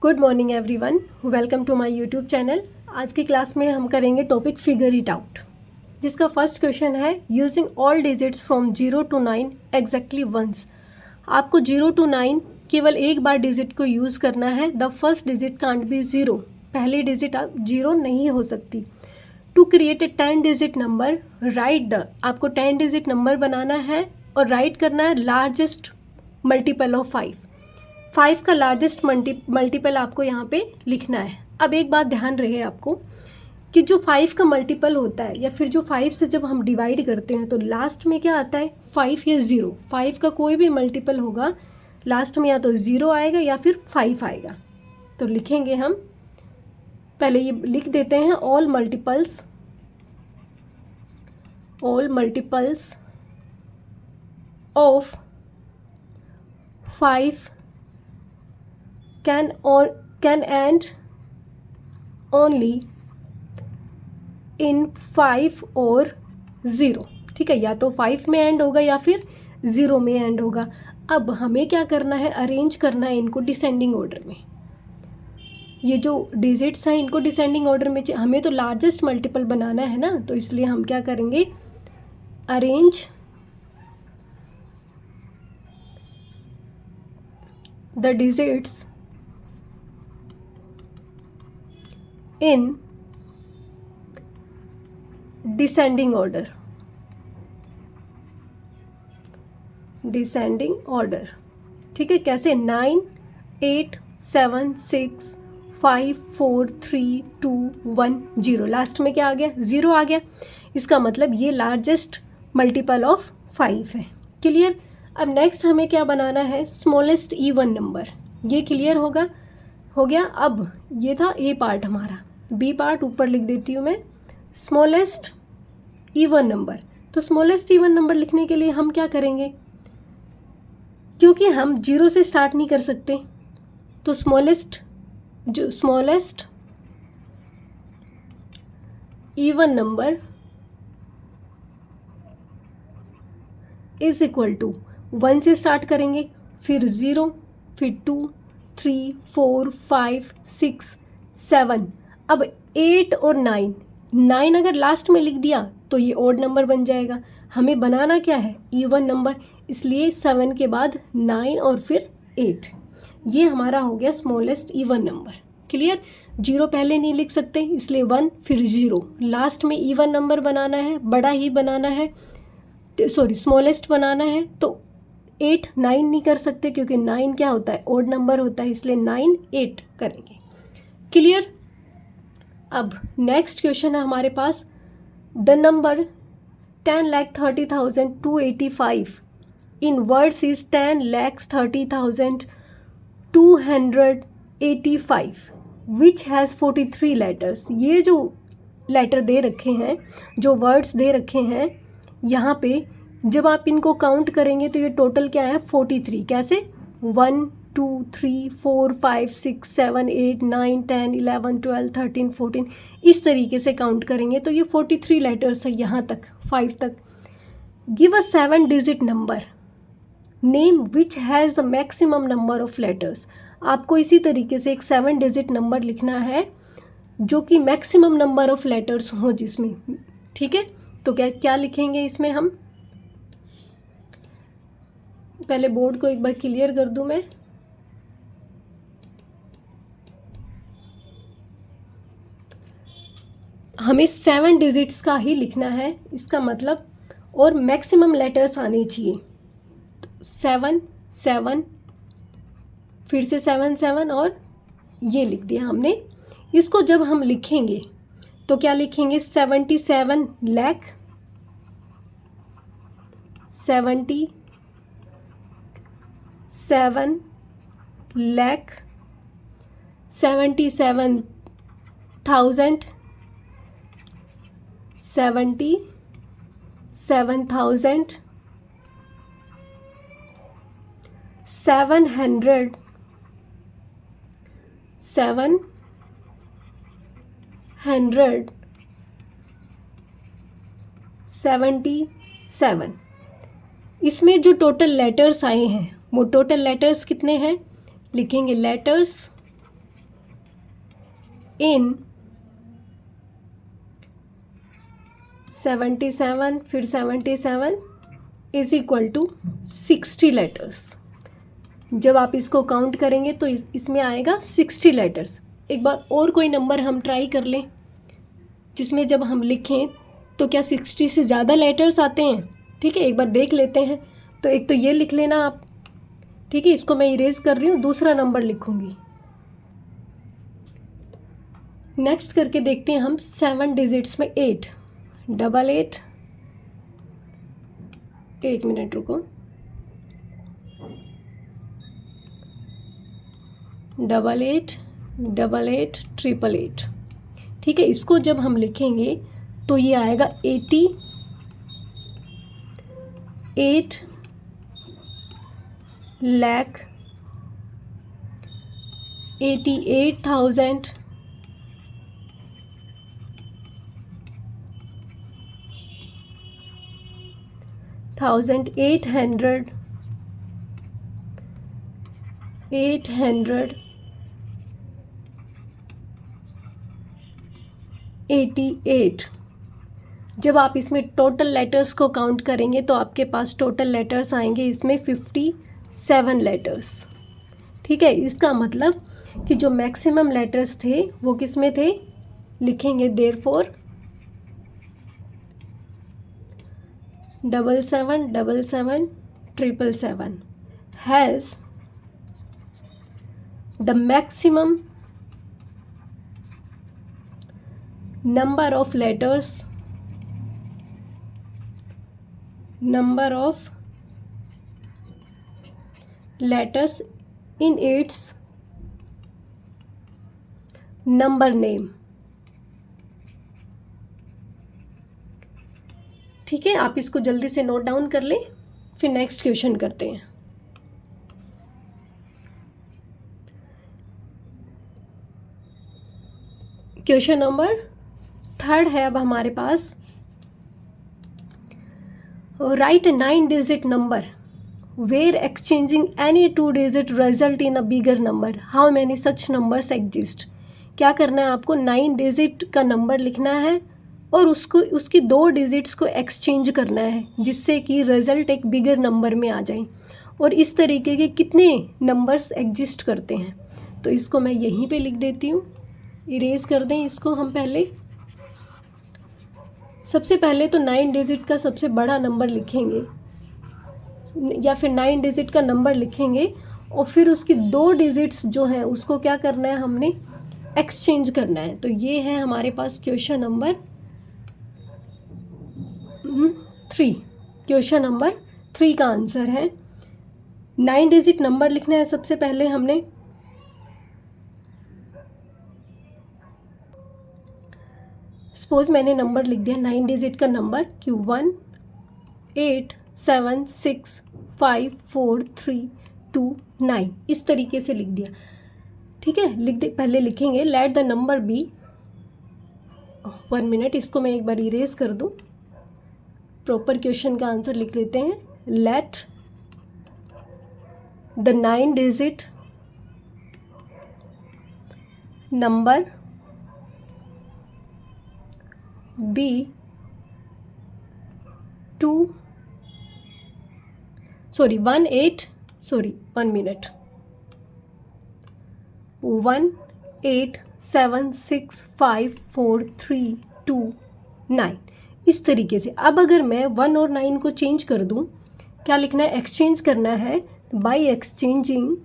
Good morning everyone, welcome to my YouTube channel. आज की class में हम करेंगे टॉपिक फिगर इट आउट, जिसका फर्स्ट क्वेश्चन है using all digits from 0 to 9 exactly once. आपको 0 to 9 केवल एक बार डिजिट को यूज़ करना है। The first digit can't be 0, पहली डिजिट आप 0 नहीं हो सकती। To create a 10 digit number right the, आपको 10 डिजिट नंबर बनाना है और राइट करना है लार्जेस्ट मल्टीपल ऑफ 5 का लार्जेस्ट मल्टीपल आपको यहाँ पे लिखना है। अब एक बात ध्यान रहे आपको कि जो 5 का मल्टीपल होता है या फिर जो 5 से जब हम डिवाइड करते हैं तो लास्ट में क्या आता है, 5 या 0। 5 का कोई भी मल्टीपल होगा लास्ट में या तो 0 आएगा या फिर 5 आएगा। तो लिखेंगे हम, पहले ये लिख देते हैं all multiples of 5 can end only in 5 और 0। ठीक है, या तो 5 में एंड होगा या फिर 0 में एंड होगा। अब हमें क्या करना है, अरेंज करना है इनको डिसेंडिंग ऑर्डर में। ये जो डिजिट्स हैं इनको डिसेंडिंग ऑर्डर में, हमें तो लार्जेस्ट मल्टीपल बनाना है ना, तो इसलिए हम क्या करेंगे, arrange the digits in descending order. ठीक है, कैसे, 9 8 7 6 5 4 3 2 1 0। लास्ट में क्या आ गया, 0 आ गया। इसका मतलब ये लार्जेस्ट मल्टीपल ऑफ 5 है। क्लियर। अब नेक्स्ट हमें क्या बनाना है, स्मॉलेस्ट इवन नंबर। ये क्लियर हो गया। अब ये था ए पार्ट हमारा, बी पार्ट ऊपर लिख देती हूँ मैं, स्मॉलेस्ट इवन नंबर। तो स्मॉलेस्ट इवन नंबर लिखने के लिए हम क्या करेंगे, क्योंकि हम 0 से स्टार्ट नहीं कर सकते, तो smallest even number is equal to 1 से स्टार्ट करेंगे, फिर 0, फिर 2 3 4 5 6 7। अब 8 और 9 अगर लास्ट में लिख दिया तो ये ऑड नंबर बन जाएगा। हमें बनाना क्या है, इवन नंबर, इसलिए 7 के बाद 9 और फिर 8। ये हमारा हो गया स्मॉलेस्ट इवन नंबर। क्लियर। 0 पहले नहीं लिख सकते, इसलिए 1 फिर 0। लास्ट में इवन नंबर बनाना है, बड़ा ही बनाना है, स्मॉलेस्ट बनाना है। तो 8 9 नहीं कर सकते क्योंकि 9 क्या होता है, ऑड नंबर होता है, इसलिए 9 8 करेंगे। क्लियर। अब नेक्स्ट क्वेश्चन है हमारे पास, the number 10,30,285 in words is 10,30,285 which has 43 letters. ये जो लेटर दे रखे हैं, जो वर्ड्स दे रखे हैं यहाँ पे, जब आप इनको काउंट करेंगे तो ये टोटल क्या है, 43। कैसे, 1 2 3 4 5 6 7 8 9 10 11 12 13 14, इस तरीके से काउंट करेंगे तो ये 43 लेटर्स है यहाँ तक, 5 तक। Give a 7 digit number name which has the maximum number of letters. आपको इसी तरीके से एक 7 डिजिट नंबर लिखना है जो कि मैक्सिमम नंबर ऑफ लेटर्स हो जिसमें। ठीक है, तो क्या लिखेंगे इसमें हम, पहले बोर्ड को एक बार क्लियर कर दूं मैं। हमें 7 डिजिट्स का ही लिखना है, इसका मतलब, और मैक्सिमम लेटर्स आने चाहिए। 7 7 फिर से 7 7 और ये लिख दिया हमने। इसको जब हम लिखेंगे तो क्या लिखेंगे, 77 लाख 77 लाख 77,000 77,000 700 77। इसमें जो टोटल लेटर्स आए हैं वो टोटल लेटर्स कितने हैं, लिखेंगे लेटर्स इन 77 फिर 77 इज इक्वल टू 60 लेटर्स। जब आप इसको काउंट करेंगे तो इसमें आएगा 60 लेटर्स। एक बार और कोई नंबर हम ट्राई कर लें जिसमें जब हम लिखें तो क्या 60 से ज़्यादा लेटर्स आते हैं। ठीक है, एक बार देख लेते हैं। तो एक तो ये लिख लेना आप। ठीक है, इसको मैं इरेज कर रही हूँ, दूसरा नंबर लिखूँगी। नेक्स्ट करके देखते हैं हम 7 डिजिट्स में 8 88। एक मिनट रुको। 88 88 888। ठीक है, इसको जब हम लिखेंगे तो ये आएगा 88 लाख 88,000 800 88। जब आप इसमें टोटल लेटर्स को काउंट करेंगे तो आपके पास टोटल लेटर्स आएंगे इसमें 57 लेटर्स। ठीक है, इसका मतलब कि जो मैक्सिमम लेटर्स थे वो किस में थे, लिखेंगे therefore 77 77 777 has the maximum number of letters in its number name। ठीक है, आप इसको जल्दी से नोट डाउन कर लें, फिर नेक्स्ट क्वेश्चन करते हैं। क्वेश्चन नंबर 3 है अब हमारे पास। Right 9 digit number where exchanging any 2 digit result in a bigger number, how many such numbers exist. क्या करना है आपको, 9 डिजिट का नंबर लिखना है और उसकी 2 डिजिट्स को एक्सचेंज करना है जिससे कि रिजल्ट एक बिगर नंबर में आ जाए। और इस तरीके के कितने नंबर्स एग्जिस्ट करते हैं, तो इसको मैं यहीं पे लिख देती हूँ। इरेज कर दें इसको हम पहले। सबसे पहले तो 9 डिजिट का सबसे बड़ा नंबर लिखेंगे या फिर 9 डिजिट का नंबर लिखेंगे और फिर उसकी 2 डिजिट्स जो हैं उसको क्या करना है, हमने एक्सचेंज करना है। तो ये है हमारे पास क्वेश्चन नंबर 3। क्वेश्चन नंबर 3 का आंसर है 9 डिजिट नंबर लिखना है सबसे पहले हमने। सपोज मैंने नंबर लिख दिया 9 डिजिट का नंबर कि 1 8 7 6 5 4 3 2 9, इस तरीके से लिख दिया। ठीक है, लिख दे, पहले लिखेंगे let the number be. 1 minute, इसको मैं एक बार इरेज कर दूं। प्रॉपर क्वेश्चन का आंसर लिख लेते हैं। Let the 9 digit number be 1 8 1 minute 1 8 7 6 5 4 3 2 9, इस तरीके से। अब अगर मैं 1 और 9 को चेंज कर दूं, क्या लिखना है, एक्सचेंज करना है। बाई एक्सचेंजिंग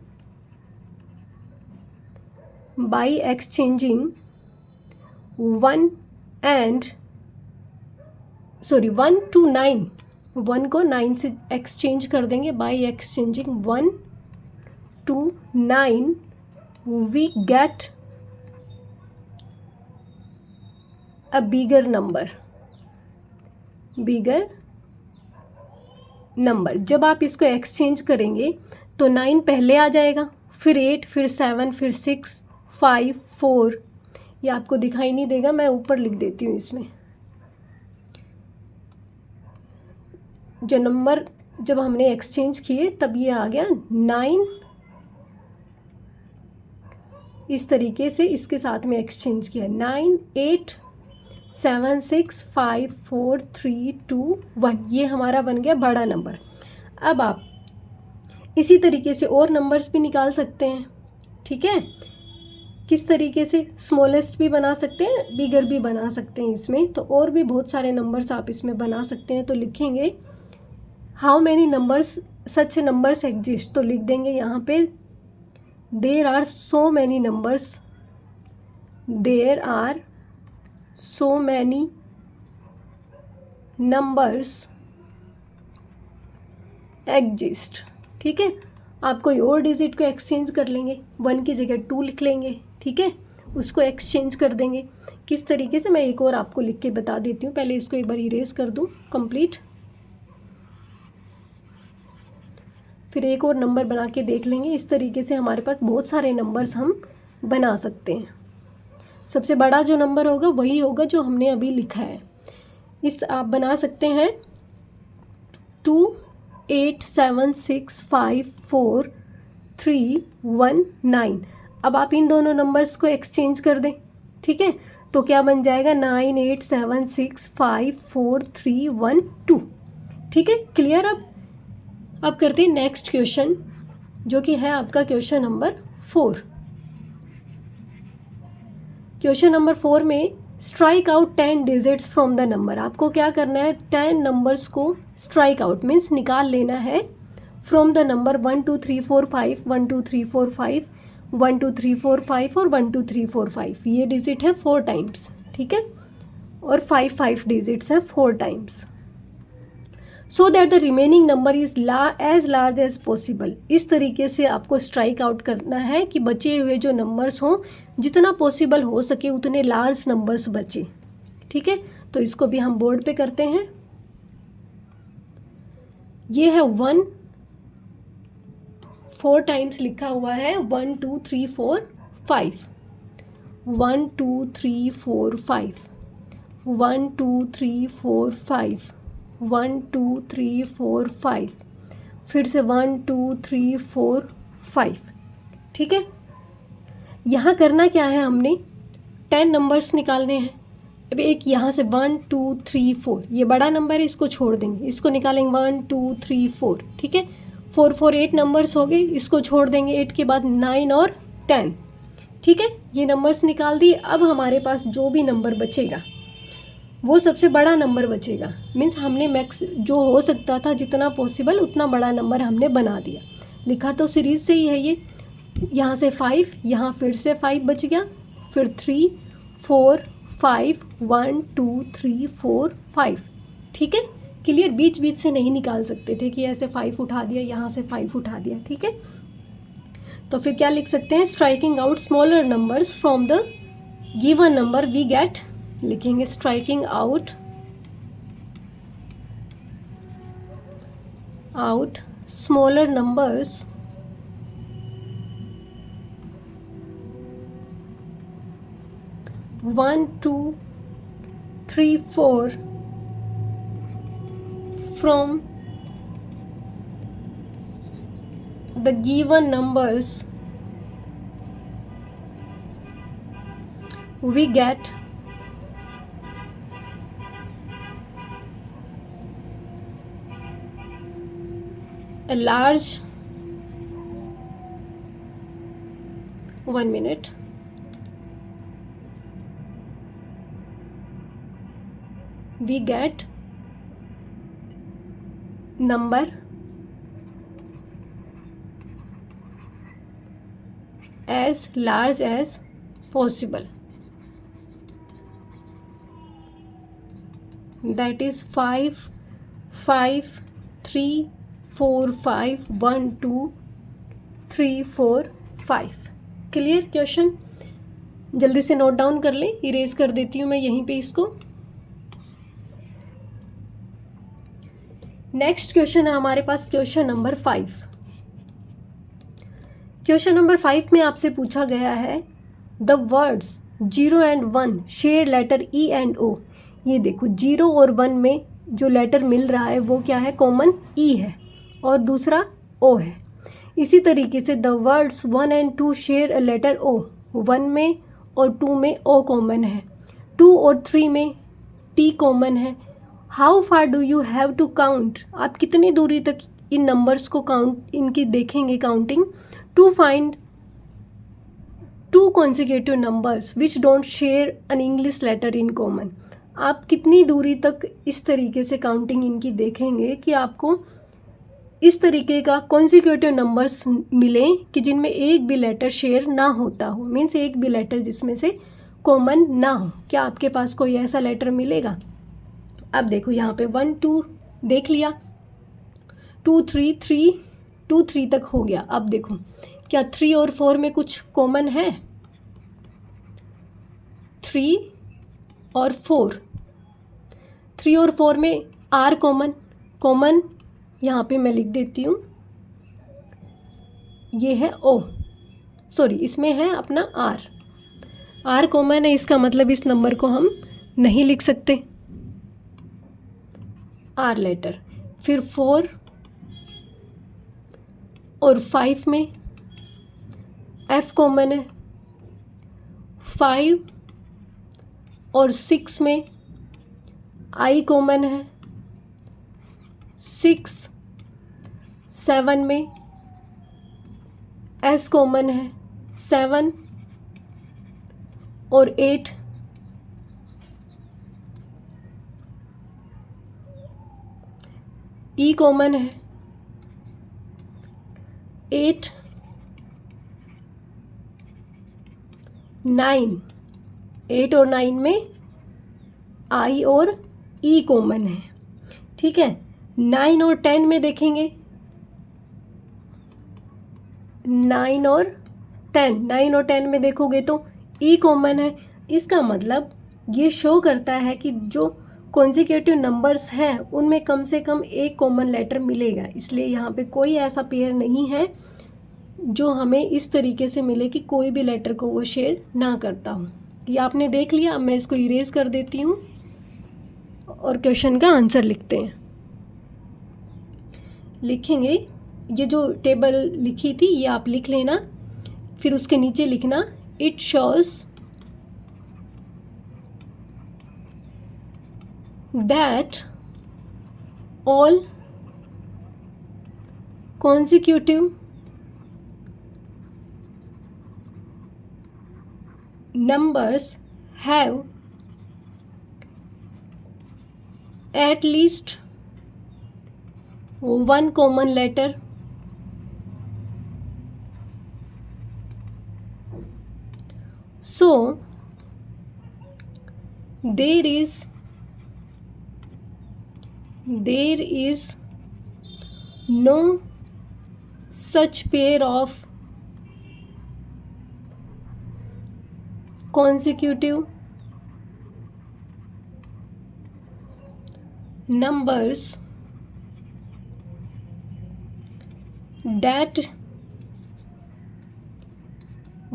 1 to 9, 1 को 9 से एक्सचेंज कर देंगे। By exchanging 1 to 9 we get a bigger number. जब आप इसको एक्सचेंज करेंगे तो 9 पहले आ जाएगा, फिर 8, फिर 7, फिर 6 5 4। ये आपको दिखाई नहीं देगा, मैं ऊपर लिख देती हूँ इसमें। जो नंबर जब हमने एक्सचेंज किए तब ये आ गया 9 इस तरीके से इसके साथ में एक्सचेंज किया। 9 8 7 6 5 4 3 2 1, ये हमारा बन गया बड़ा नंबर। अब आप इसी तरीके से और नंबर्स भी निकाल सकते हैं, ठीक है। किस तरीके से? स्मॉलेस्ट भी बना सकते हैं, बिगर भी बना सकते हैं इसमें, तो और भी बहुत सारे नंबर्स आप इसमें बना सकते हैं। तो लिखेंगे how many numbers such numbers exist, तो लिख देंगे यहाँ पे there are so many numbers, there are so many numbers exist, ठीक है। आप कोई और डिजिट को एक्सचेंज कर लेंगे, 1 की जगह 2 लिख लेंगे, ठीक है, उसको एक्सचेंज कर देंगे। किस तरीके से, मैं एक और आपको लिख के बता देती हूँ। पहले इसको एक बार इरेज कर दूँ कंप्लीट, फिर एक और नंबर बना के देख लेंगे। इस तरीके से हमारे पास बहुत सारे नंबर्स हम बना सकते हैं। सबसे बड़ा जो नंबर होगा वही होगा जो हमने अभी लिखा है। इस आप बना सकते हैं 2 8 7 6 5 4 3 1 9। अब आप इन दोनों नंबर्स को एक्सचेंज कर दें, ठीक है, तो क्या बन जाएगा 9 8 7 6 5 4 3 1 2, ठीक है, क्लियर। अब करते हैं नेक्स्ट क्वेश्चन, जो कि है आपका क्वेश्चन नंबर 4। क्वेश्चन नंबर 4 में strike out 10 digits from the number. आपको क्या करना है, 10 नंबर्स को स्ट्राइक आउट मीन्स निकाल लेना है फ्रॉम द नंबर 1 2 3 4 5 1 2 3 4 5 1 2 3 4 5 और 1 2 3 4 5। ये डिजिट है 4 टाइम्स, ठीक है, और 5 डिजिट्स हैं 4 times. So that the remaining number is as large as possible. इस तरीके से आपको स्ट्राइक आउट करना है कि बचे हुए जो नंबर्स हों जितना पॉसिबल हो सके उतने लार्ज नंबर्स बचे, ठीक है। तो इसको भी हम बोर्ड पे करते हैं। ये है 1, 4 टाइम्स लिखा हुआ है, 1 2 3 4 5, 1 2 3 4 5, 1 2 3 4 5, 1 2 3 4 5, फिर से 1 2 3 4 5, ठीक है। यहाँ करना क्या है, हमने 10 नंबर्स निकालने हैं। अब एक यहाँ से 1 2 3 4, ये बड़ा नंबर है, इसको छोड़ देंगे, इसको निकालेंगे 1 2 3 4, ठीक है। 4 4 8 नंबर्स हो गए, इसको छोड़ देंगे। 8 के बाद 9 और 10, ठीक है, ये नंबर्स निकाल दिए। अब हमारे पास जो भी नंबर बचेगा वो सबसे बड़ा नंबर बचेगा। मीन्स हमने मैक्स जो हो सकता था जितना पॉसिबल उतना बड़ा नंबर हमने बना दिया। लिखा तो सीरीज़ से ही है ये। यहाँ से 5, यहाँ फिर से 5 बच गया, फिर 3 4 5 1 2 3 4 5, ठीक है, क्लियर। बीच बीच से नहीं निकाल सकते थे कि ऐसे 5 उठा दिया, यहाँ से 5 उठा दिया, ठीक है। तो फिर क्या लिख सकते हैं, striking out smaller numbers from the given number we get, लिखेंगे striking out smaller numbers one 2 3 4 from the given numbers we get a large, 1 minute, we get number as large as possible, that is 5 5 3 4 5 1 2 3 4 5। Clear question, जल्दी से note down कर लें, erase कर देती हूँ मैं यहीं पे इसको। नेक्स्ट क्वेश्चन है हमारे पास क्वेश्चन नंबर 5। क्वेश्चन नंबर 5 में आपसे पूछा गया है the words 0 and 1 share letter E and O। ये देखो 0 और 1 में जो लेटर मिल रहा है वो क्या है, कॉमन E है और दूसरा O है। इसी तरीके से the words 1 and 2 share a letter O, 1 में और 2 में O कॉमन है, 2 और 3 में T कॉमन है। How far do you have to count, आप कितनी दूरी तक इन नंबर्स को काउंट इनकी देखेंगे counting, to find two consecutive numbers which don't share an English letter in common. आप कितनी दूरी तक इस तरीके से काउंटिंग इनकी देखेंगे कि आपको इस तरीके का कॉन्सिक्यूटिव नंबर्स मिलें कि जिनमें एक भी लेटर शेयर ना होता हो, मीन्स एक भी लेटर जिसमें से कॉमन ना हो। क्या आपके पास कोई ऐसा लेटर मिलेगा? अब देखो यहाँ पे 1 2 देख लिया, 2 3 3 2 3 तक हो गया। अब देखो क्या 3 और 4 में कुछ कॉमन है? 3 और 4, 3 और 4 में R कॉमन यहाँ पे मैं लिख देती हूँ, ये है O, सॉरी इसमें है अपना R कॉमन है, इसका मतलब इस नंबर को हम नहीं लिख सकते R लेटर। फिर 4 और 5 में F कॉमन है, 5 और 6 में I कॉमन है, 6 7 में S कॉमन है, 7 और 8 E कॉमन है, 8 9, 8 और 9 में I और E कॉमन है। ठीक है, 9 और 10 में देखेंगे, 9 और 10 में देखोगे तो E कॉमन है। इसका मतलब ये शो करता है कि जो कॉन्जिक्यूटिव नंबर्स हैं उनमें कम से कम एक कॉमन लेटर मिलेगा, इसलिए यहाँ पे कोई ऐसा पेयर नहीं है जो हमें इस तरीके से मिले कि कोई भी लेटर को वो शेयर ना करता हो। ये आपने देख लिया। अब मैं इसको इरेज कर देती हूँ और क्वेश्चन का आंसर लिखते हैं। लिखेंगे, ये जो टेबल लिखी थी ये आप लिख लेना, फिर उसके नीचे लिखना it shows that all consecutive numbers have at least one common letter. So there is no such pair of consecutive numbers that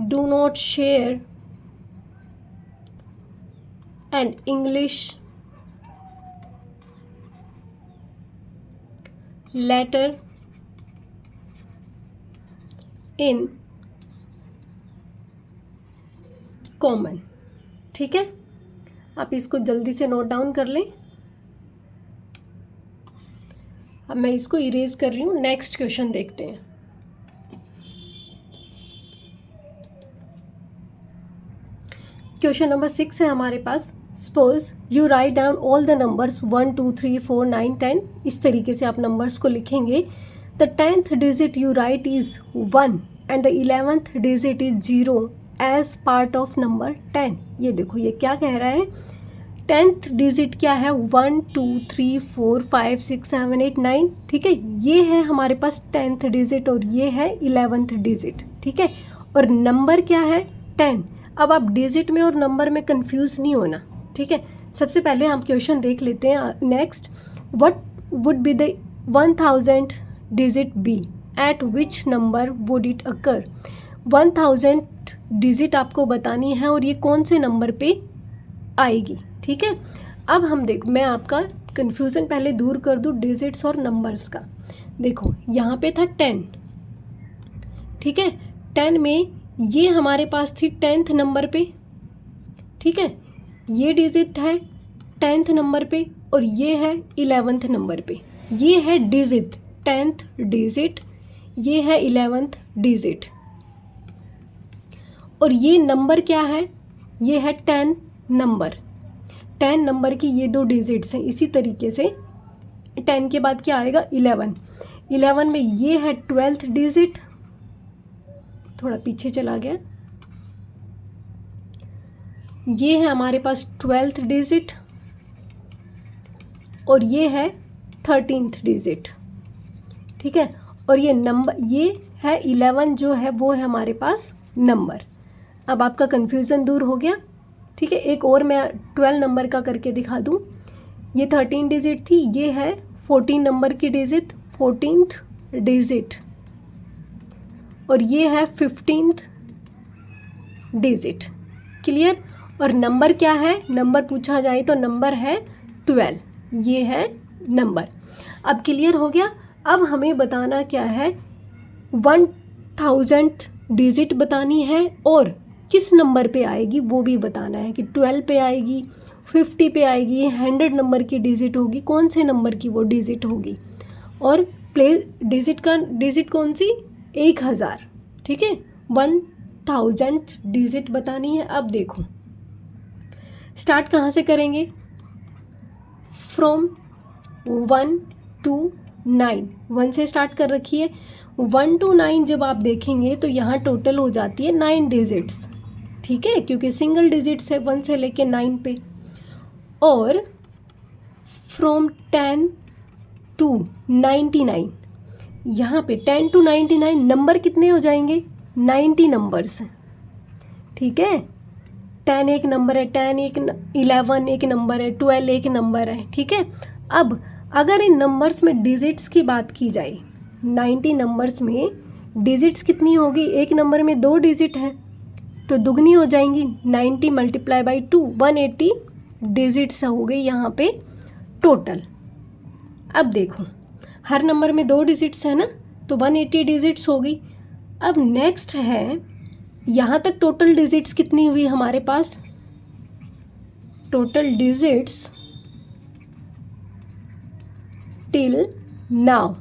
do not share an English letter in common। ठीक है, आप इसको जल्दी से नोट डाउन कर लें। अब मैं इसको इरेज कर रही हूँ। नेक्स्ट क्वेश्चन देखते हैं। क्वेश्चन नंबर 6 है हमारे पास। Suppose you write down all the numbers 1 2 3 4 9 10। इस तरीके से आप नंबर्स को लिखेंगे। The 10th digit you write is 1 and the 11th digit is 0 as part of number 10। ये देखो ये क्या कह रहा है, 10th डिजिट क्या है, 1 2 3 4 5 6 7 8 9। ठीक है, ये है हमारे पास 10th डिजिट और ये है 11th डिजिट। ठीक है, और नंबर क्या है, 10। अब आप डिजिट में और नंबर में कंफ्यूज नहीं होना। ठीक है, सबसे पहले हम क्वेश्चन देख लेते हैं। Next, what would be the 1000th digit be, at which number would it occur. 1000th digit आपको बतानी है और ये कौन से नंबर पे आएगी। ठीक है, अब हम मैं आपका कन्फ्यूज़न पहले दूर कर दूँ डिजिट्स और नंबर्स का। देखो यहाँ पे था 10। ठीक है, 10 में ये हमारे पास थी 10th नंबर पे, ठीक है, ये डिजिट है 10th नंबर पे और ये है 11th नंबर पे। ये है डिजिट 10th डिजिट, ये है 11th डिजिट, और ये नंबर क्या है, ये है 10 नंबर। 10 नंबर की ये दो डिजिट्स हैं। इसी तरीके से 10 के बाद क्या आएगा 11, 11 में ये है 12th डिजिट, थोड़ा पीछे चला गया, ये है हमारे पास 12th डिजिट और ये है 13th डिजिट, ठीक है। और ये नंबर, ये है 11 जो है वो है हमारे पास नंबर। अब आपका कन्फ्यूज़न दूर हो गया, ठीक है। एक और मैं 12 नंबर का करके दिखा दूँ। ये 13 डिजिट थी, ये है 14 नंबर की डिजिट, 14th डिजिट, और ये है 15th डिजिट। क्लियर। और नंबर क्या है, नंबर पूछा जाए तो नंबर है 12, ये है नंबर। अब क्लियर हो गया। अब हमें बताना क्या है, 1000th डिजिट बतानी है और किस नंबर पे आएगी वो भी बताना है, कि 12 पे आएगी, 50 पे आएगी, 100 नंबर की डिजिट होगी, कौन से नंबर की वो डिजिट होगी। और डिजिट कौन सी, 1000, ठीक है। 1000th डिजिट बतानी है। अब देखो स्टार्ट कहाँ से करेंगे, फ्रॉम 1 to 9, 1 से स्टार्ट कर रखी है। 1 to 9 जब आप देखेंगे तो यहाँ टोटल हो जाती है 9 डिजिट्स, ठीक है, क्योंकि सिंगल डिजिट्स है 1 से लेके 9 पे। और फ्रॉम 10 to 99, यहाँ पे 10 to 99 नंबर कितने हो जाएंगे, 90 नंबर्स हैं, ठीक है। 10 एक नंबर है, 11 एक नंबर है, 12 एक नंबर है, ठीक है। अब अगर इन नंबर्स में डिजिट्स की बात की जाए, 90 नंबर्स में डिजिट्स कितनी होगी, एक नंबर में 2 डिजिट हैं तो दुगनी हो जाएंगी, 90 मल्टीप्लाई बाई 2, 180 डिजिट्स हो गई यहाँ पे टोटल। अब देखो हर नंबर में 2 डिजिट्स है ना, तो 180 डिजिट्स हो गई। अब नेक्स्ट है, यहाँ तक टोटल डिजिट्स कितनी हुई हमारे पास, total digits till now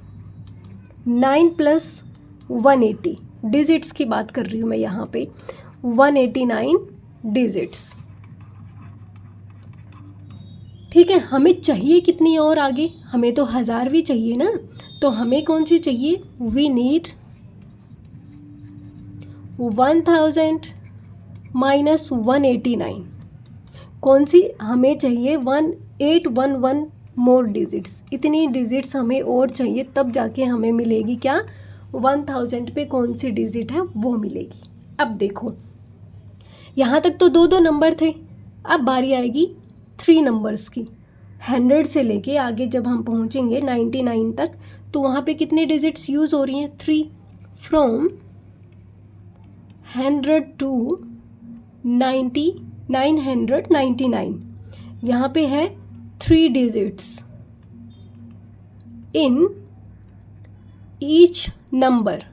9 + 180 digits की बात कर रही हूँ मैं यहाँ पे, 189 डिजिट्स, ठीक है। हमें चाहिए कितनी और आगे, हमें तो 1000 भी चाहिए ना, तो हमें कौन सी चाहिए, वी नीड 1000 - 189, कौन सी हमें चाहिए, 1811 मोर डिजिट्स, इतनी डिजिट्स हमें और चाहिए, तब जाके हमें मिलेगी क्या, 1000 पे कौन सी डिजिट है वो मिलेगी। अब देखो यहाँ तक तो 2 नंबर थे, अब बारी आएगी 3 नंबर्स की। 100 से लेके आगे जब हम पहुँचेंगे 99 तक, तो वहाँ पे कितने डिजिट्स यूज़ हो रही हैं, 3। फ्रॉम 100 to 999 यहाँ पे है 3 digits in each number.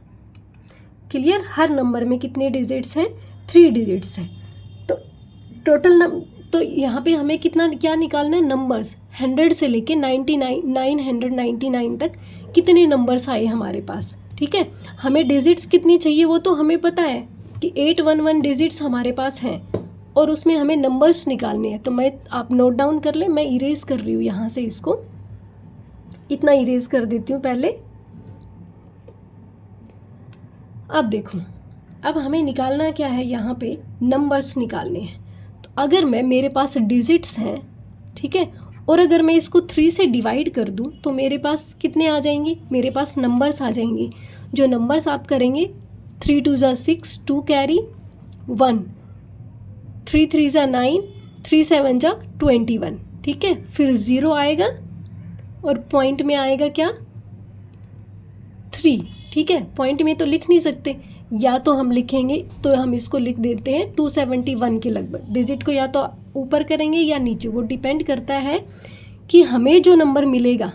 Clear. Her number में कितने डिजिट्स हैं, 3 डिजिट्स हैं। तो टोटल तो यहाँ पे हमें कितना क्या निकालना है, नंबर्स 100 से लेके 999 तक कितने नंबर्स आए हमारे पास, ठीक है। हमें डिजिट्स कितनी चाहिए वो तो हमें पता है कि 811 डिजिट्स हमारे पास हैं, और उसमें हमें नंबर्स निकालने हैं। तो आप नोट डाउन कर लें, मैं इरेज कर रही हूँ यहाँ से, इसको इतना इरेज कर देती हूँ पहले। अब देखो, अब हमें निकालना क्या है, यहाँ पे नंबर्स निकालने हैं। तो अगर मेरे पास डिजिट्स हैं, ठीक है, और अगर मैं इसको 3 से डिवाइड कर दूँ तो मेरे पास कितने आ जाएंगे, मेरे पास नंबर्स आ जाएंगे। जो नंबर्स आप करेंगे, 3 2 = 6, 2 कैरी 1, 3 3 = 9, 3 7 = 21, ठीक है। फिर 0 आएगा और पॉइंट में आएगा क्या, 3, ठीक है। पॉइंट में तो लिख नहीं सकते, या तो हम लिखेंगे, तो हम इसको लिख देते हैं 271 के लगभग। डिजिट को या तो ऊपर करेंगे या नीचे, वो डिपेंड करता है कि हमें जो नंबर मिलेगा,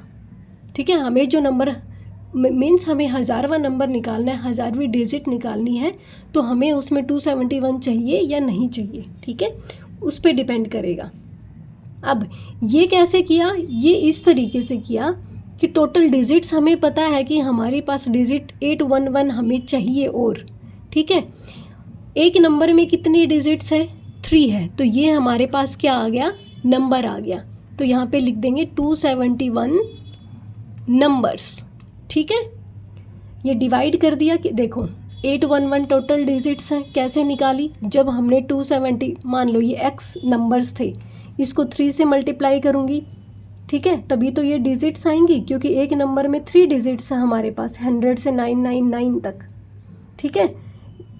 ठीक है। हमें जो नंबर मीन्स हमें हज़ारवा नंबर निकालना है, हज़ारवीं डिजिट निकालनी है, तो हमें उसमें 271 चाहिए या नहीं चाहिए, ठीक है, उस पर डिपेंड करेगा। अब ये कैसे किया, ये इस तरीके से किया कि टोटल डिजिट्स हमें पता है कि हमारे पास डिजिट 811 हमें चाहिए, और ठीक है, एक नंबर में कितनी डिजिट्स हैं, 3 है, तो ये हमारे पास क्या आ गया, नंबर आ गया। तो यहाँ पे लिख देंगे 271 नंबर्स, ठीक है। ये डिवाइड कर दिया कि देखो 811 टोटल डिजिट्स हैं, कैसे निकाली, जब हमने 270, मान लो ये x नंबर्स थे, इसको 3 से मल्टीप्लाई करूँगी, ठीक है, तभी तो ये डिजिट्स आएंगी, क्योंकि एक नंबर में 3 डिजिट्स हैं हमारे पास, 100 से 999 तक, ठीक है।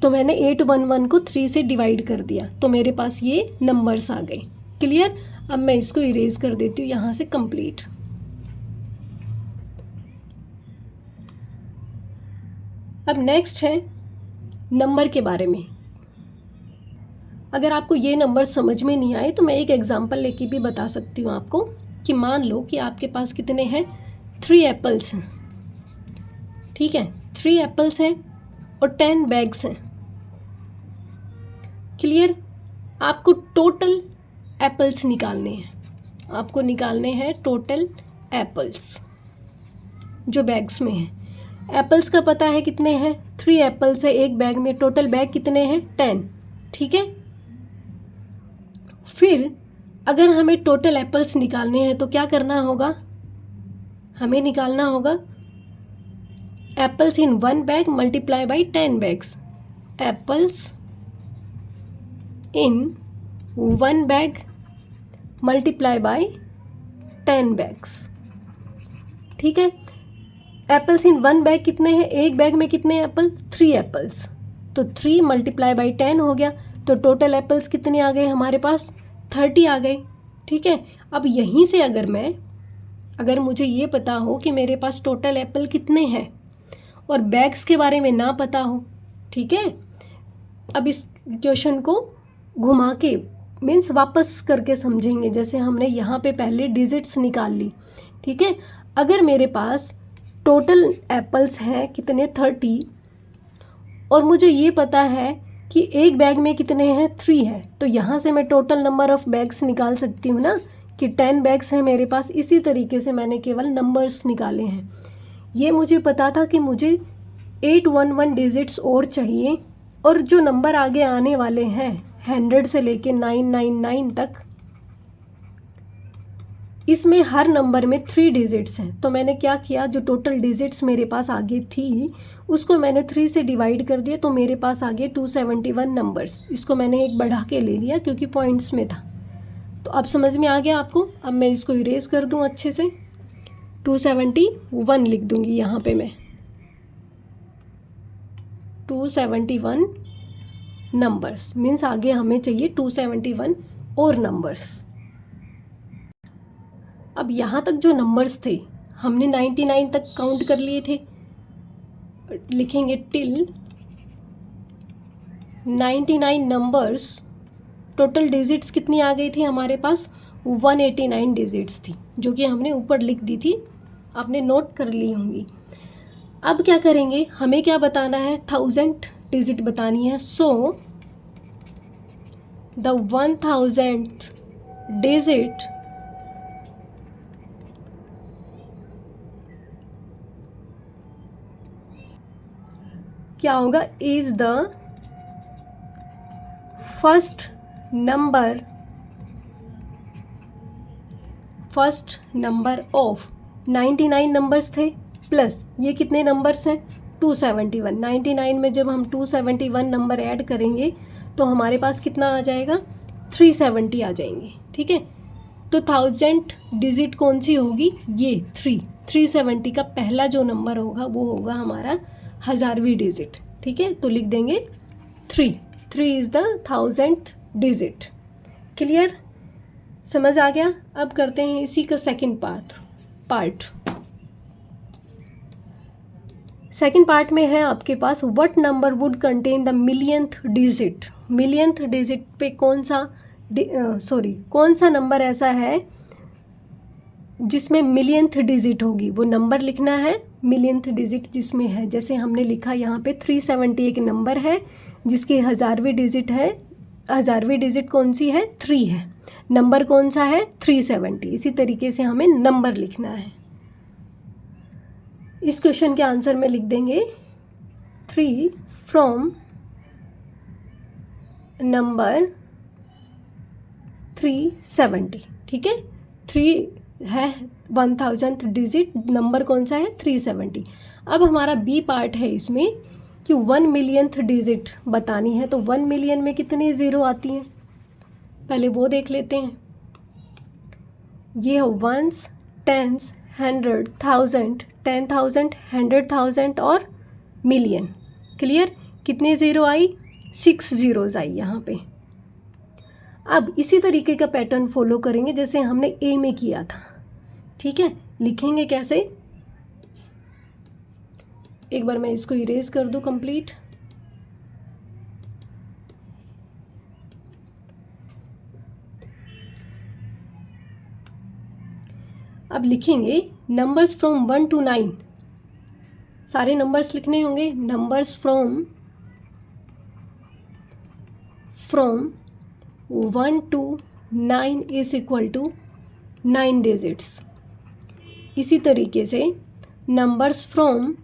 तो मैंने 811 को 3 से डिवाइड कर दिया, तो मेरे पास ये नंबर्स आ गए। क्लियर। अब मैं इसको इरेज कर देती हूँ यहाँ से कंप्लीट। अब नेक्स्ट है नंबर के बारे में। अगर आपको ये नंबर समझ में नहीं आए तो मैं एक एग्जांपल लेके भी बता सकती हूँ आपको, कि मान लो कि आपके पास कितने हैं, 3 एप्पल्स हैं, ठीक है, 3 एप्पल्स हैं और 10 बैग्स हैं। क्लियर। आपको टोटल एप्पल्स निकालने हैं, आपको निकालने हैं टोटल एप्पल्स जो बैग्स में हैं। एप्पल्स का पता है कितने हैं, 3 एप्पल्स है एक बैग में, टोटल बैग कितने हैं, 10, ठीक है। फिर अगर हमें टोटल एप्पल्स निकालने हैं तो क्या करना होगा, हमें निकालना होगा apples in 1 bag multiply by 10 bags, apples in 1 bag multiply by 10 bags, ठीक है। एप्पल्स इन 1 बैग कितने हैं, एक बैग में कितने एप्पल, 3 एप्पल्स, तो 3 मल्टीप्लाई बाई 10 हो गया, तो टोटल एप्पल्स कितने आ गए हमारे पास, 30 आ गए, ठीक है। अब यहीं से अगर मुझे ये पता हो कि मेरे पास टोटल एप्पल कितने हैं और बैग्स के बारे में ना पता हो, ठीक है, अब इस क्वेश्चन को घुमा के मीन्स वापस करके समझेंगे। जैसे हमने यहाँ पे पहले डिजिट्स निकाल ली, ठीक है। अगर मेरे पास टोटल एप्पल्स हैं कितने, 30, और मुझे ये पता है कि एक बैग में कितने हैं, 3 है, तो यहाँ से मैं टोटल नंबर ऑफ़ बैग्स निकाल सकती हूँ ना, कि 10 बैग्स हैं मेरे पास। इसी तरीके से मैंने केवल नंबर्स निकाले हैं। ये मुझे पता था कि मुझे 811 डिजिट्स और चाहिए, और जो नंबर आगे आने वाले हैं 100 से लेके 999 तक, इसमें हर नंबर में 3 डिजिट्स हैं। तो मैंने क्या किया, जो टोटल डिजिट्स मेरे पास आगे थी उसको मैंने 3 से डिवाइड कर दिया, तो मेरे पास आगे 271 नंबर्स। इसको मैंने एक बढ़ा के ले लिया क्योंकि पॉइंट्स में था। तो अब समझ में आ गया आपको। अब मैं इसको इरेज कर दूं अच्छे से, 271 लिख दूंगी यहाँ पे मैं, 271 नंबर्स, मीन्स आगे हमें चाहिए 271 और नंबर्स। अब यहाँ तक जो नंबर्स थे हमने 99 तक काउंट कर लिए थे, लिखेंगे टिल 99 नंबर्स। टोटल डिजिट्स कितनी आ गई थी हमारे पास, 189 डिजिट्स थी, जो कि हमने ऊपर लिख दी थी, आपने नोट कर ली होंगी। अब क्या करेंगे, हमें क्या बताना है, 1000 डिजिट बतानी है। सो द 1000th डिजिट क्या होगा, is the first number of 99 numbers थे, प्लस ये कितने नंबर्स हैं, 271। 99 में जब हम 271 नंबर ऐड करेंगे तो हमारे पास कितना आ जाएगा, 370 आ जाएंगे, ठीक है। तो 1000 डिजिट कौन सी होगी, ये 370 का पहला जो नंबर होगा वो होगा हमारा 1000वीं डिजिट, ठीक है। तो लिख देंगे 3 is the 1000th digit. Clear, समझ आ गया। अब करते हैं इसी का सेकंड पार्ट। सेकंड पार्ट में है आपके पास, what number would contain the millionth digit. Millionth digit पे कौन सा नंबर ऐसा है जिसमें मिलियंथ डिजिट होगी, वो नंबर लिखना है मिलियंथ डिजिट जिसमें है, जैसे हमने लिखा यहाँ पे 370 एक नंबर है जिसकी 1000वीं डिजिट है। 1000वीं डिजिट कौन सी है? 3 है। नंबर कौन सा है? 370। इसी तरीके से हमें नंबर लिखना है। इस क्वेश्चन के आंसर में लिख देंगे 3 फ्रॉम नंबर 370। ठीक है, 3 है 1000th डिजिट, नंबर कौन सा है? 370। अब हमारा बी पार्ट है इसमें कि 1 मिलियंथ डिजिट बतानी है, तो 1 मिलियन में कितनी ज़ीरो आती हैं पहले वो देख लेते हैं। ये है वंस, टेंस, 100, 1000, 10,000, 100,000 और मिलियन। क्लियर? कितनी ज़ीरो आई? 6 ज़ीरोज़ आई यहाँ पे। अब इसी तरीके का पैटर्न फॉलो करेंगे जैसे हमने ए में किया था। ठीक है, लिखेंगे कैसे? एक बार मैं इसको इरेज कर दूं कंप्लीट। अब लिखेंगे नंबर्स फ्रॉम 1 to 9। सारे नंबर्स लिखने होंगे। Numbers from 1 to 9 is equal to 9 digits. इसी तरीके से नंबर्स फ्रॉम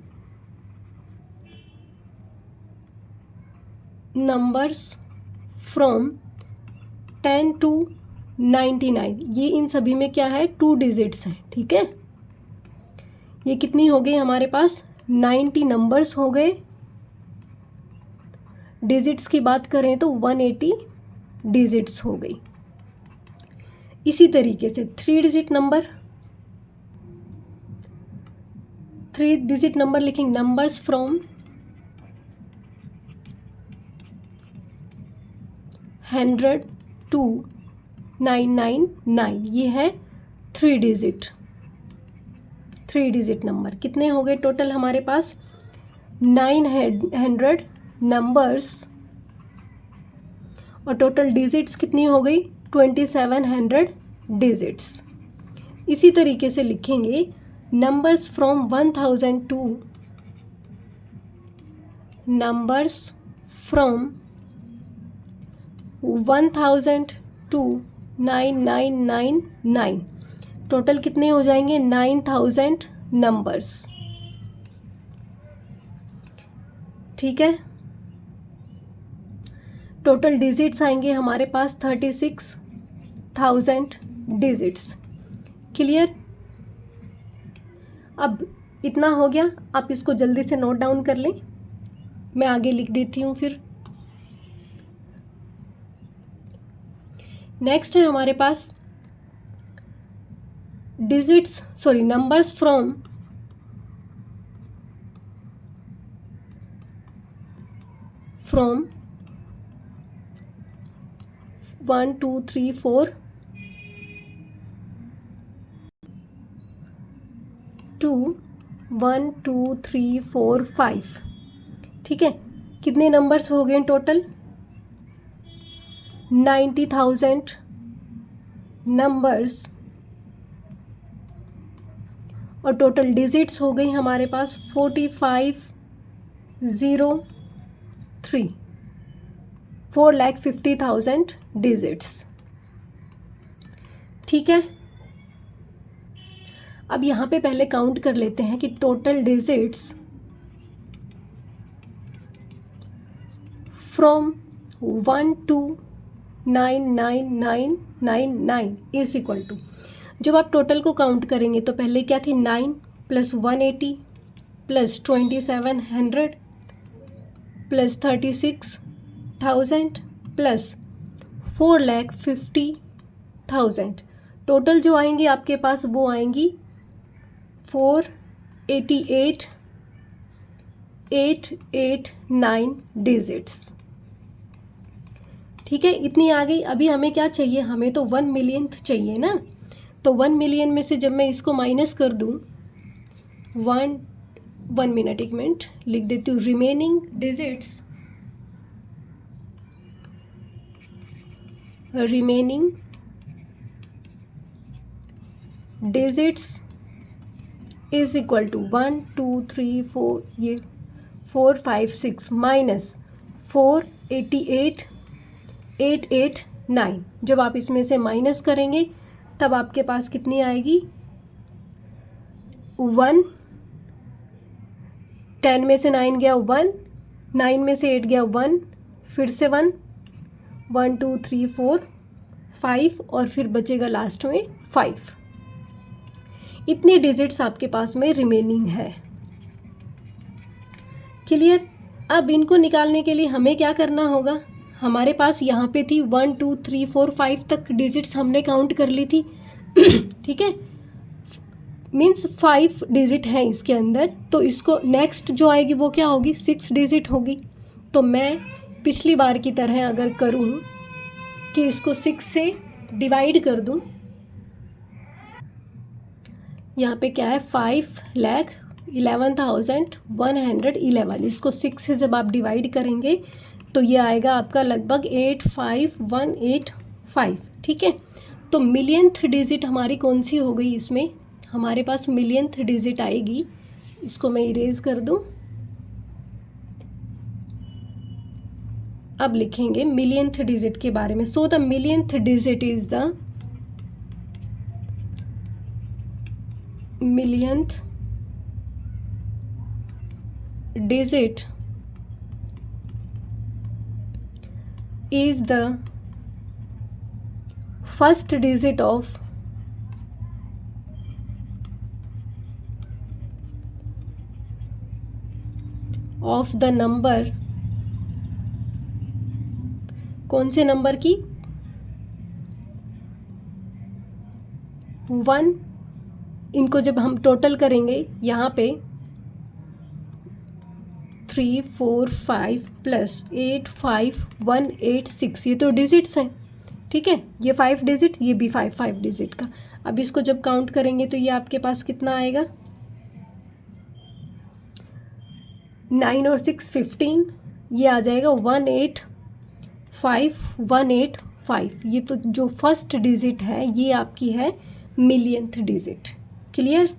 10 to 99, ये इन सभी में क्या है? 2 डिजिट्स हैं। ठीक है, ये कितनी हो गई हमारे पास? 90 नंबर्स हो गए। डिजिट्स की बात करें तो 180 डिजिट्स हो गई। इसी तरीके से 3 डिजिट नंबर लिखेंगे। नंबर्स फ्रॉम 100 to 999, ये है 3 डिजिट नंबर। कितने हो गए टोटल हमारे पास? 900 नंबर्स और टोटल डिजिट्स कितनी हो गई? 2700 डिजिट्स। इसी तरीके से लिखेंगे नंबर्स फ्रॉम 1000 to 9999। टोटल कितने हो जाएंगे? 9000 नंबर्स। ठीक है, टोटल डिजिट्स आएंगे हमारे पास 36,000 डिजिट्स। क्लियर? अब इतना हो गया। आप इसको जल्दी से नोट डाउन कर लें, मैं आगे लिख देती हूँ फिर। नेक्स्ट है हमारे पास नंबर्स फ्रॉम 1 2 3 4 to 1 2 3 4 5। ठीक है, कितने नंबर्स हो गए टोटल? 90,000 नंबर्स और टोटल डिजिट्स हो गई हमारे पास 4503, 4,50,000 डिजिट्स। ठीक है, अब यहाँ पे पहले काउंट कर लेते हैं कि total digits from 1 to 99999 is equal to, जब आप टोटल को काउंट करेंगे तो पहले क्या थी? 9 + 180 + 2700 + 36,000 + 4,50,000। टोटल जो आएंगी आपके पास वो आएंगी 488,889 डिजिट्स। ठीक है, इतनी आ गई। अभी हमें क्या चाहिए? हमें तो 1 मिलियंथ चाहिए ना। तो 1 मिलियन में से जब मैं इसको माइनस कर दूँ, 1 मिनट, 1 मिनट लिख देती हूँ। Remaining digits is equal to 1 2 3 4, ये 4 5 6 माइनस 488 889। जब आप इसमें से माइनस करेंगे तब आपके पास कितनी आएगी, 1, 10 में से 9 गया 1, 9 में से 8 गया 1, फिर से 1 1 2 3 4 5 और फिर बचेगा लास्ट में 5। इतने डिजिट्स आपके पास में रिमेनिंग है। क्लियर। अब इनको निकालने के लिए हमें क्या करना होगा, हमारे पास यहाँ पे थी 1 2 3 4 5 तक डिजिट्स हमने काउंट कर ली थी। ठीक है, मीन्स 5 डिजिट है इसके अंदर, तो इसको नेक्स्ट जो आएगी वो क्या होगी, 6 डिजिट होगी। तो मैं पिछली बार की तरह अगर करूँ कि इसको 6 से डिवाइड कर दूँ, यहाँ पे क्या है 5,11,111, इसको 6 से जब आप डिवाइड करेंगे तो ये आएगा आपका लगभग 85185। ठीक है, तो मिलियंथ डिजिट हमारी कौन सी हो गई, इसमें हमारे पास मिलियंथ डिजिट आएगी, इसको मैं इरेज कर दूं। अब लिखेंगे मिलियंथ डिजिट के बारे में। So the millionth digit is the millionth digit is the first digit of the number, कौन से नंबर की, 1। इनको जब हम टोटल करेंगे यहाँ पे 3 4 5 प्लस 8 5 1 8 6, ये तो डिजिट्स हैं। ठीक है, ये 5 डिजिट, ये भी 5 डिजिट का। अब इसको जब काउंट करेंगे तो ये आपके पास कितना आएगा, 9 और 6 15, ये आ जाएगा 185,185। ये तो जो फर्स्ट डिजिट है ये आपकी है मिलियंथ डिजिट। क्लियर।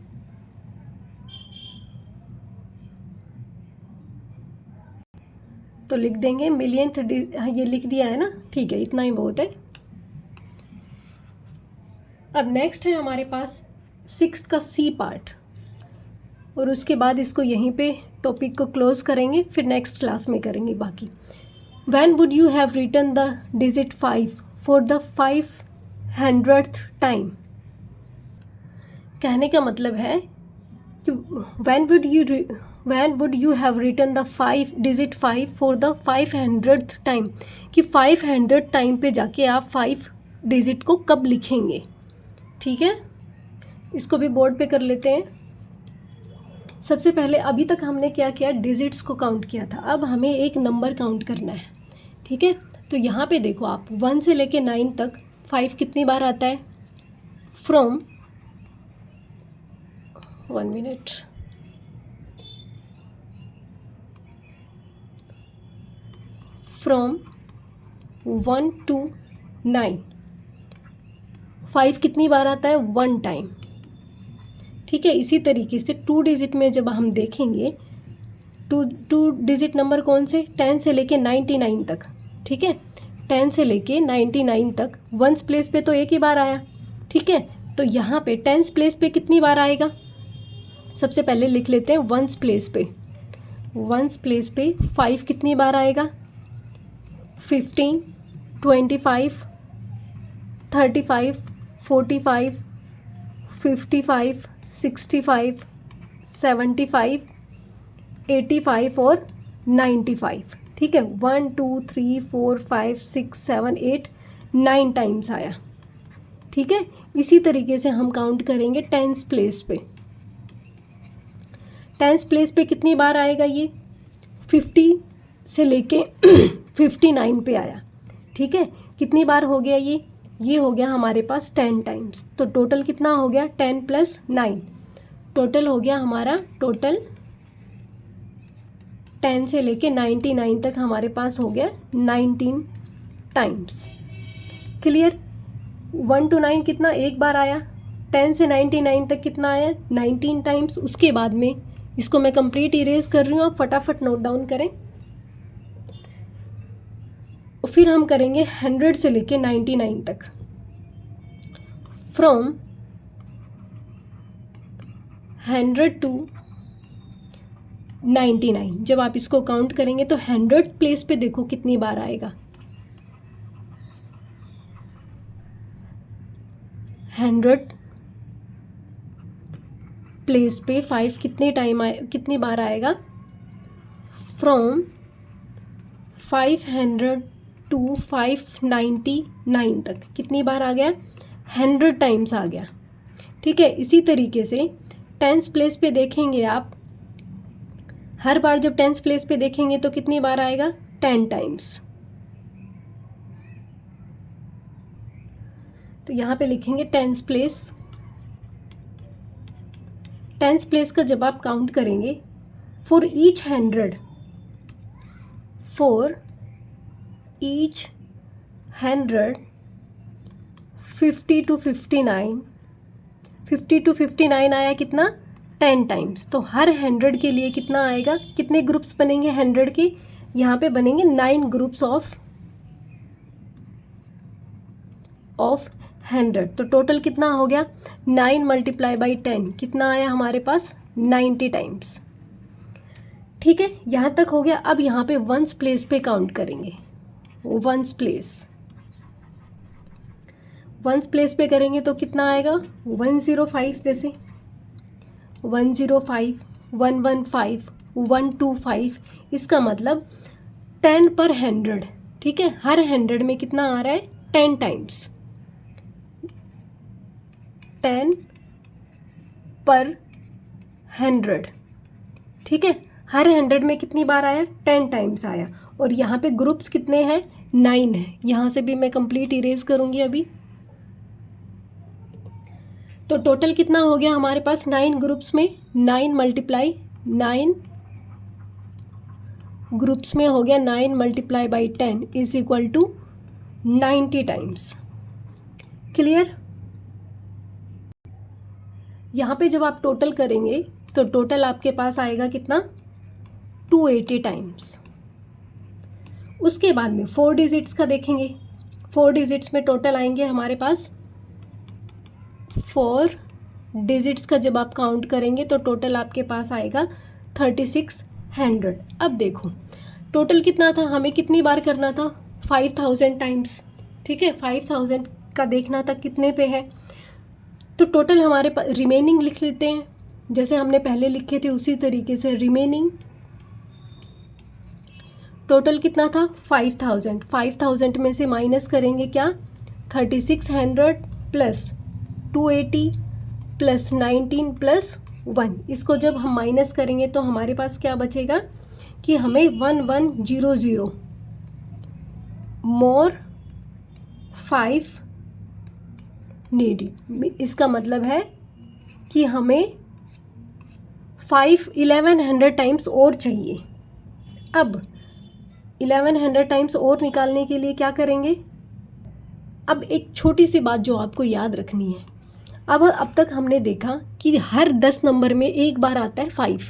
तो लिख देंगे मिलियंथ, ये लिख दिया है ना, ठीक है, इतना ही बहुत है। अब नेक्स्ट है हमारे पास 6th का सी पार्ट, और उसके बाद इसको यहीं पे टॉपिक को क्लोज करेंगे, फिर नेक्स्ट क्लास में करेंगे बाकी। When would you have written the digit 5 for the 500th time. कहने का मतलब है कि when would you have written the digit 5 for the 500th time, कि 500 टाइम पे जाके आप 5 डिजिट को कब लिखेंगे। ठीक है, इसको भी बोर्ड पे कर लेते हैं। सबसे पहले अभी तक हमने क्या किया, डिजिट्स को काउंट किया था, अब हमें एक नंबर काउंट करना है। ठीक है, तो यहाँ पे देखो आप 1 से लेके 9 तक 5 कितनी बार आता है, फ्रॉम 1 मिनट, फ्रॉम 1 to 9 5 कितनी बार आता है, 1 टाइम। ठीक है, इसी तरीके से 2 डिजिट में जब हम देखेंगे, टू डिजिट नंबर कौन से, 10 से लेके 99 तक। ठीक है, 10 से लेके 99 तक 1s प्लेस पे तो एक ही बार आया। ठीक है, तो यहाँ पे 10s प्लेस पे कितनी बार आएगा, सबसे पहले लिख लेते हैं 1s प्लेस पे। 1s प्लेस पे 5 कितनी बार आएगा, 15 25 35 45 55 65 75 85 और 95। ठीक है, 1 2 3 4 5 6 7 8 9 टाइम्स आया। ठीक है, इसी तरीके से हम काउंट करेंगे 10s प्लेस पे। 10s प्लेस पे कितनी बार आएगा, ये 50 से लेके 59 पे आया। ठीक है, कितनी बार हो गया ये हो गया हमारे पास 10 टाइम्स। तो टोटल कितना हो गया, 10 + 9, टोटल हो गया हमारा, टोटल 10 से लेके 99 तक हमारे पास हो गया 19 टाइम्स। क्लियर। 1 to 9 कितना, एक बार आया, 10 से 99 तक कितना आया, 19 टाइम्स। उसके बाद में इसको मैं कंप्लीट इरेज कर रही हूँ, आप फटाफट नोट डाउन करें। और फिर हम करेंगे 100 से लेके 99 तक। फ्रॉम 100 टू 99 जब आप इसको काउंट करेंगे तो 100 प्लेस पे देखो कितनी बार आएगा। 100 प्लेस पे 5 कितनी बार आएगा। फ्रॉम 500 टू 599 तक कितनी बार आ गया, 100 टाइम्स आ गया। ठीक है, इसी तरीके से 10th प्लेस पे देखेंगे आप, हर बार जब 10th प्लेस पे देखेंगे तो कितनी बार आएगा, 10 टाइम्स। तो यहाँ पे लिखेंगे 10th प्लेस। 10th प्लेस का जब आप काउंट करेंगे, फॉर ईच 100 50 to 59 आया कितना, 10 टाइम्स। तो हर 100 के लिए कितना आएगा, कितने ग्रुप्स बनेंगे 100 के, यहाँ पे बनेंगे 9 ग्रुप्स ऑफ 100। तो टोटल कितना हो गया, 9 मल्टीप्लाई बाई 10 कितना आया हमारे पास, 90 टाइम्स। ठीक है, यहाँ तक हो गया। अब यहाँ पे वंस प्लेस पे काउंट करेंगे। वंस प्लेस पे करेंगे तो कितना आएगा, 105, जैसे 105, 115, 125। इसका मतलब 10 पर 100। ठीक है, हर 100 में कितना आ रहा है, 10 टाइम्स। 10 पर 100। ठीक है, हर 100 में कितनी बार आया, 10 टाइम्स आया। और यहाँ पे ग्रुप्स कितने हैं, 9 है। यहाँ से भी मैं कंप्लीट इरेज करूँगी अभी। तो टोटल कितना हो गया हमारे पास, 9 ग्रुप्स में 9 मल्टीप्लाई 9 ग्रुप्स में हो गया 9 multiply by 10 is equal to 90 times. Clear. यहाँ पे जब आप टोटल करेंगे तो टोटल आपके पास आएगा कितना, 280 टाइम्स। उसके बाद में 4 डिजिट्स का देखेंगे। 4 डिजिट्स में टोटल आएंगे हमारे पास, 4 डिजिट्स का जब आप काउंट करेंगे तो टोटल आपके पास आएगा 3600। अब देखो टोटल कितना था, हमें कितनी बार करना था, 5000 टाइम्स। ठीक है, 5000 का देखना था कितने पे है। तो टोटल हमारे पास रिमेनिंग लिख लेते हैं, जैसे हमने पहले लिखे थे उसी तरीके से। रिमेनिंग टोटल कितना था, 5000। 5000 में से माइनस करेंगे क्या, 3600 प्लस 280 प्लस 19 प्लस 1। इसको जब हम माइनस करेंगे तो हमारे पास क्या बचेगा कि हमें 1100 मोर 5 नीडेड। इसका मतलब है कि हमें 1100 टाइम्स और चाहिए। अब 1100 टाइम्स और निकालने के लिए क्या करेंगे। अब एक छोटी सी बात जो आपको याद रखनी है, अब तक हमने देखा कि हर 10 नंबर में एक बार आता है 5।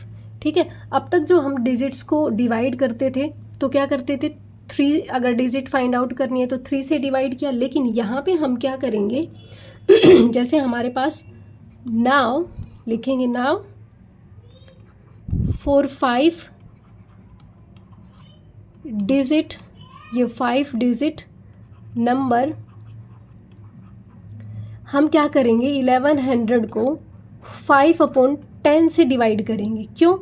ठीक है, अब तक जो हम डिजिट्स को डिवाइड करते थे तो क्या करते थे, 3 अगर डिजिट फाइंड आउट करनी है तो 3 से डिवाइड किया। लेकिन यहाँ पे हम क्या करेंगे जैसे हमारे पास नाउ लिखेंगे, नाउ फॉर 5 डिजिट, ये 5 डिजिट नंबर हम क्या करेंगे, 1100 को 5/10 से डिवाइड करेंगे। क्यों,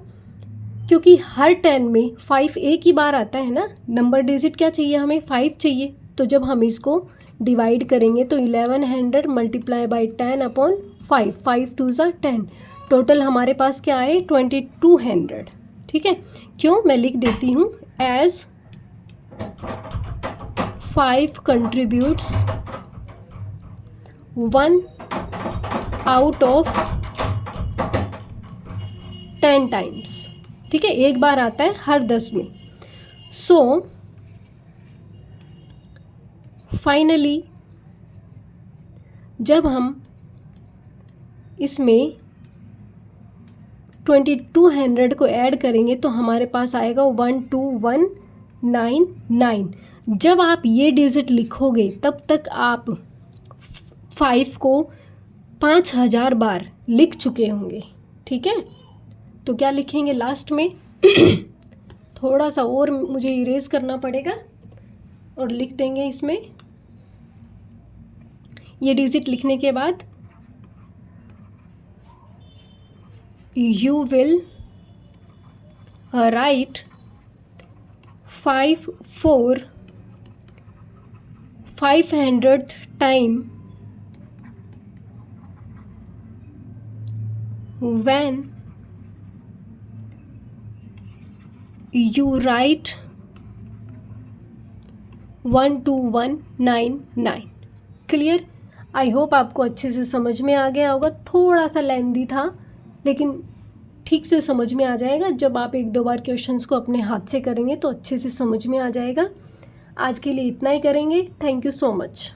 क्योंकि हर 10 में 5 एक ही बार आता है ना। नंबर डिजिट क्या चाहिए हमें, 5 चाहिए। तो जब हम इसको डिवाइड करेंगे तो 1100 मल्टीप्लाई बाई 10/5, 5 2 ज़ा 10। टोटल हमारे पास क्या आए, 2200। ठीक है, क्यों, मैं लिख देती हूँ, as 5 contributes 1 out of 10 times. ठीक है, एक बार आता है हर 10 में। सो फाइनली जब हम इसमें 2200 को ऐड करेंगे तो हमारे पास आएगा 12199। जब आप ये डिजिट लिखोगे तब तक आप 5 को 5000 बार लिख चुके होंगे, ठीक है। तो क्या लिखेंगे लास्ट में थोड़ा सा और मुझे इरेज करना पड़ेगा और लिख देंगे इसमें ये डिजिट लिखने के बाद you will write 500th time when you write 12199। Clear? I hope आपको अच्छे से समझ में आ गया होगा। थोड़ा सा लेंदी था लेकिन ठीक से समझ में आ जाएगा। जब आप 1-2 बार क्वेश्चंस को अपने हाथ से करेंगे तो अच्छे से समझ में आ जाएगा। आज के लिए इतना ही करेंगे। Thank you so much.